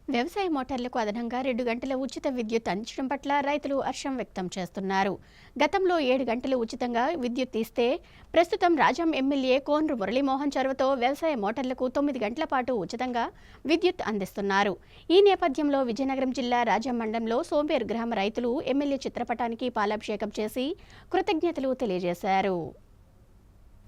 వ్యవసాయ మోటార్లకు అదనంగా 2 గంటల ఉచిత విద్యుత్ అందించడం పట్ల రైతులు హర్షం వ్యక్తం చేస్తున్నారు. గతంలో 7 గంటలు ఉచితంగా విద్యుత్ ఇస్తే ప్రస్తుతం రాజాం ఎమ్మెల్యే కోన్రు మురళీమోహన్ చొరవతో వ్యవసాయ మోటార్లకు 9 గంటల పాటు ఉచితంగా విద్యుత్ అందిస్తున్నారు. ఈ నేపథ్యంలో విజయనగరం జిల్లా రాజాం మండలంలో సోంపేరు గ్రామ రైతులు ఎమ్మెల్యే చిత్రపటానికి పాలాభిషేకం చేసి కృతజ్ఞతలు తెలియజేశారు.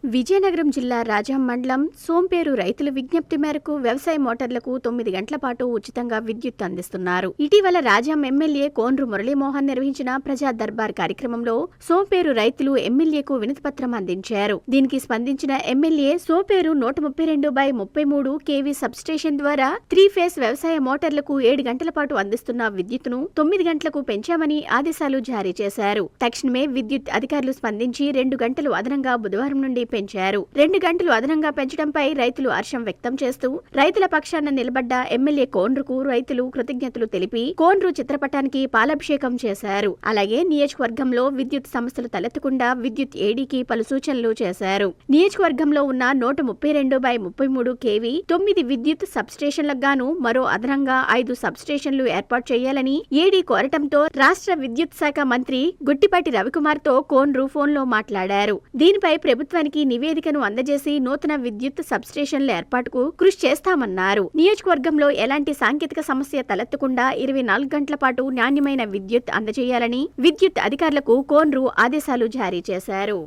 విజయనగరం జిల్లా రాజాం మండలం సోంపేరు రైతుల విజ్ఞప్తి మేరకు వ్యవసాయ మోటార్లకు 9 గంటల పాటు ఉచితంగా విద్యుత్ అందిస్తున్నారు. ఇటీవల రాజాం ఎమ్మెల్యే కోన్రు మురళీమోహన్ నిర్వహించిన ప్రజా దర్బార్ కార్యక్రమంలో సోంపేరు రైతులు ఎమ్మెల్యేకు వినతిపత్రం అందించారు. దీనికి స్పందించిన ఎమ్మెల్యే సోంపేరు 132/33 kV సబ్స్టేషన్ ద్వారా 3 ఫేస్ వ్యవసాయ మోటార్లకు 7 గంటల పాటు అందిస్తున్న విద్యుత్తును 9 గంటలకు పెంచామని ఆదేశాలు జారీ చేశారు. తక్షణమే విద్యుత్ అధికారులు స్పందించి 2 గంటలు అదనంగా బుధవారం నుండి పెంచారు. 2 గంటలు అదనంగా పెంచడంపై రైతులు హర్షం వ్యక్తం చేస్తూ రైతుల పక్షాన నిలబడ్డ ఎమ్మెల్యే కోన్రుకు రైతులు కృతజ్ఞతలు తెలిపి కోన్రు చిత్రపటానికి పాలాభిషేకం చేశారు. అలాగే నియోజకవర్గంలో విద్యుత్ సమస్యలు తలెత్తకుండా విద్యుత్ ఏడీకి పలు సూచనలు చేశారు. నియోజకవర్గంలో ఉన్న 132/33 kV 9 విద్యుత్ సబ్స్టేషన్లకు గాను మరో అదనంగా 5 సబ్స్టేషన్లు ఏర్పాటు చేయాలని ఏడీ కోరటంతో రాష్ట్ర విద్యుత్ శాఖ మంత్రి గుట్టిపాటి రవికుమార్ తో కోన్రు ఫోన్లో మాట్లాడారు. దీనిపై ప్రభుత్వానికి నివేదికను అందజేసి నూతన విద్యుత్ సబ్స్టేషన్ల ఏర్పాటుకు కృషి చేస్తామన్నారు. నియోజకవర్గంలో ఎలాంటి సాంకేతిక సమస్య తలెత్తకుండా 24 గంటల పాటు నాణ్యమైన విద్యుత్ అందజేయాలని విద్యుత్ అధికారులకు కోన్రు ఆదేశాలు జారీ చేశారు.